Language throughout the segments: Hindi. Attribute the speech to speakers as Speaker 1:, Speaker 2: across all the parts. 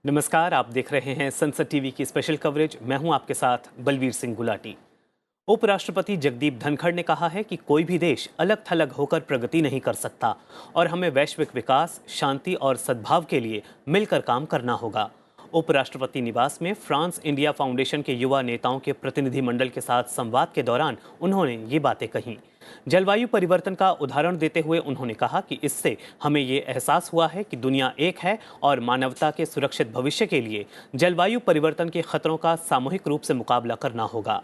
Speaker 1: नमस्कार, आप देख रहे हैं संसद टीवी की स्पेशल कवरेज। मैं हूं आपके साथ बलवीर सिंह गुलाटी। उपराष्ट्रपति जगदीप धनखड़ ने कहा है कि कोई भी देश अलग थलग होकर प्रगति नहीं कर सकता और हमें वैश्विक विकास, शांति और सद्भाव के लिए मिलकर काम करना होगा। उपराष्ट्रपति निवास में फ्रांस इंडिया फाउंडेशन के युवा नेताओं के प्रतिनिधिमंडल के साथ संवाद के दौरान उन्होंने ये बातें कहीं। जलवायु परिवर्तन का उदाहरण देते हुए उन्होंने कहा कि इससे हमें ये एहसास हुआ है कि दुनिया एक है और मानवता के सुरक्षित भविष्य के लिए जलवायु परिवर्तन के खतरों का सामूहिक रूप से मुकाबला करना होगा।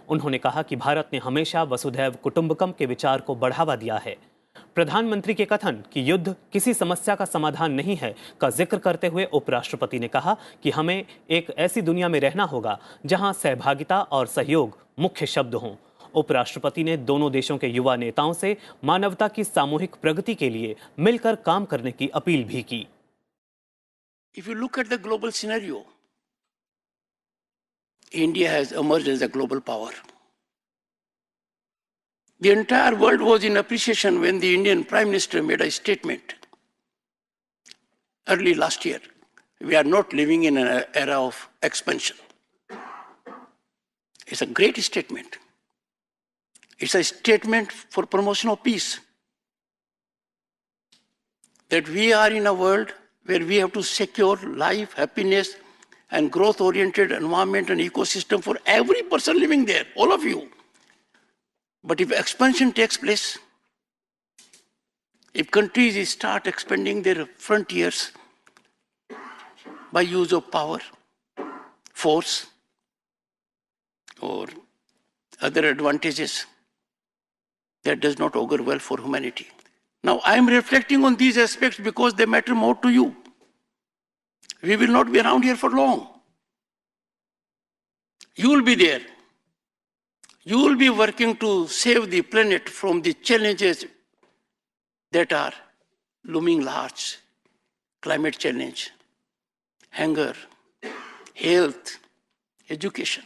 Speaker 1: उन्होंने कहा कि भारत ने हमेशा वसुधैव कुटुंबकम के विचार को बढ़ावा दिया है। प्रधानमंत्री के कथन कि युद्ध किसी समस्या का समाधान नहीं है का जिक्र करते हुए उपराष्ट्रपति ने कहा कि हमें एक ऐसी दुनिया में रहना होगा जहां सहभागिता और सहयोग मुख्य शब्द हों। उपराष्ट्रपति ने दोनों देशों के युवा नेताओं से मानवता की सामूहिक प्रगति के लिए मिलकर काम करने की अपील भी की।
Speaker 2: If you look at the global scenario, India has emerged as a global power. The entire world was in appreciation when the Indian Prime Minister made a statement early last year. We are not living in an era of expansion. It's a great statement. It's a statement for promotion of peace. That we are in a world where we have to secure life, happiness, and growth-oriented environment and ecosystem for every person living there, all of you. But if expansion takes place, if countries start expanding their frontiers by use of power, force, or other advantages, that does not augur well for humanity. Now, I am reflecting on these aspects because they matter more to you. We will not be around here for long. You will be there. You will be working to save the planet from the challenges that are looming large. Climate change, hunger, health, education.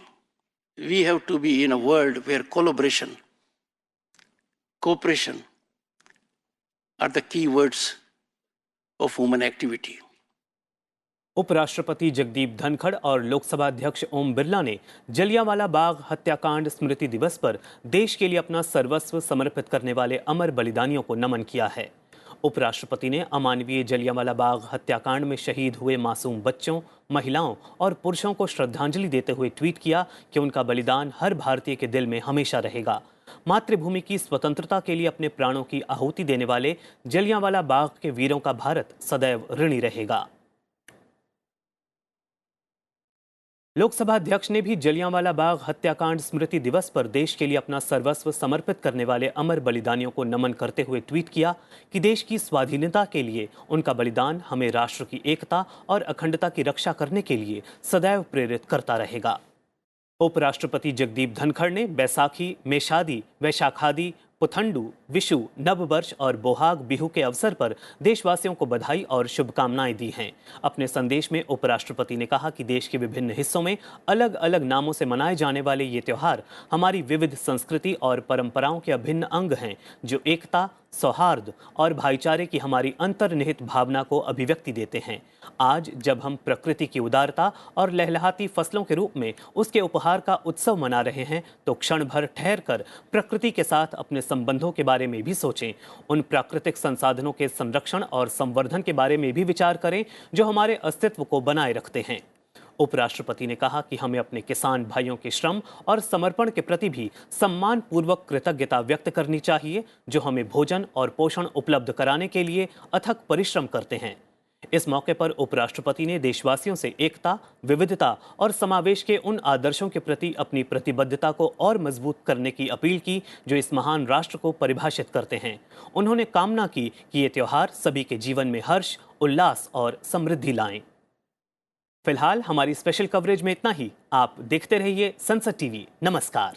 Speaker 2: We have to be in a world where collaboration, cooperation are the key words of human activity.
Speaker 1: उपराष्ट्रपति जगदीप धनखड़ और लोकसभा अध्यक्ष ओम बिरला ने जलियांवाला बाग हत्याकांड स्मृति दिवस पर देश के लिए अपना सर्वस्व समर्पित करने वाले अमर बलिदानियों को नमन किया है। उपराष्ट्रपति ने अमानवीय जलियांवाला बाग हत्याकांड में शहीद हुए मासूम बच्चों, महिलाओं और पुरुषों को श्रद्धांजलि देते हुए ट्वीट किया कि उनका बलिदान हर भारतीय के दिल में हमेशा रहेगा। मातृभूमि की स्वतंत्रता के लिए अपने प्राणों की आहुति देने वाले जलियांवाला बाग के वीरों का भारत सदैव ऋणी रहेगा। लोकसभा अध्यक्ष ने भी जलियांवाला बाग हत्याकांड स्मृति दिवस पर देश के लिए अपना सर्वस्व समर्पित करने वाले अमर बलिदानियों को नमन करते हुए ट्वीट किया कि देश की स्वाधीनता के लिए उनका बलिदान हमें राष्ट्र की एकता और अखंडता की रक्षा करने के लिए सदैव प्रेरित करता रहेगा। उपराष्ट्रपति जगदीप धनखड़ ने बैसाखी, मेषादी, वैशाखादी, पुथंडू, विशु, नववर्ष और बोहाग बिहू के अवसर पर देशवासियों को बधाई और शुभकामनाएं दी हैं। अपने संदेश में उपराष्ट्रपति ने कहा कि देश के विभिन्न हिस्सों में अलग अलग नामों से मनाए जाने वाले ये त्योहार हमारी विविध संस्कृति और परंपराओं के अभिन्न अंग हैं, जो एकता, सौहार्द और भाईचारे की हमारी अंतर्निहित भावना को अभिव्यक्ति देते हैं। आज जब हम प्रकृति की उदारता और लहलहाती फसलों के रूप में उसके उपहार का उत्सव मना रहे हैं, तो क्षण भर ठहर कर प्रकृति के साथ अपने संबंधों के बारे में भी सोचें। उन प्राकृतिक संसाधनों के संरक्षण और संवर्धन के बारे में भी विचार करें जो हमारे अस्तित्व को बनाए रखते हैं। उपराष्ट्रपति ने कहा कि हमें अपने किसान भाइयों के श्रम और समर्पण के प्रति भी सम्मान पूर्वक कृतज्ञता व्यक्त करनी चाहिए, जो हमें भोजन और पोषण उपलब्ध कराने के लिए अथक परिश्रम करते हैं। इस मौके पर उपराष्ट्रपति ने देशवासियों से एकता, विविधता और समावेश के उन आदर्शों के प्रति अपनी प्रतिबद्धता को और मजबूत करने की अपील की जो इस महान राष्ट्र को परिभाषित करते हैं। उन्होंने कामना की कि ये त्योहार सभी के जीवन में हर्ष, उल्लास और समृद्धि लाएं। फिलहाल हमारी स्पेशल कवरेज में इतना ही। आप देखते रहिए संसद टीवी। नमस्कार।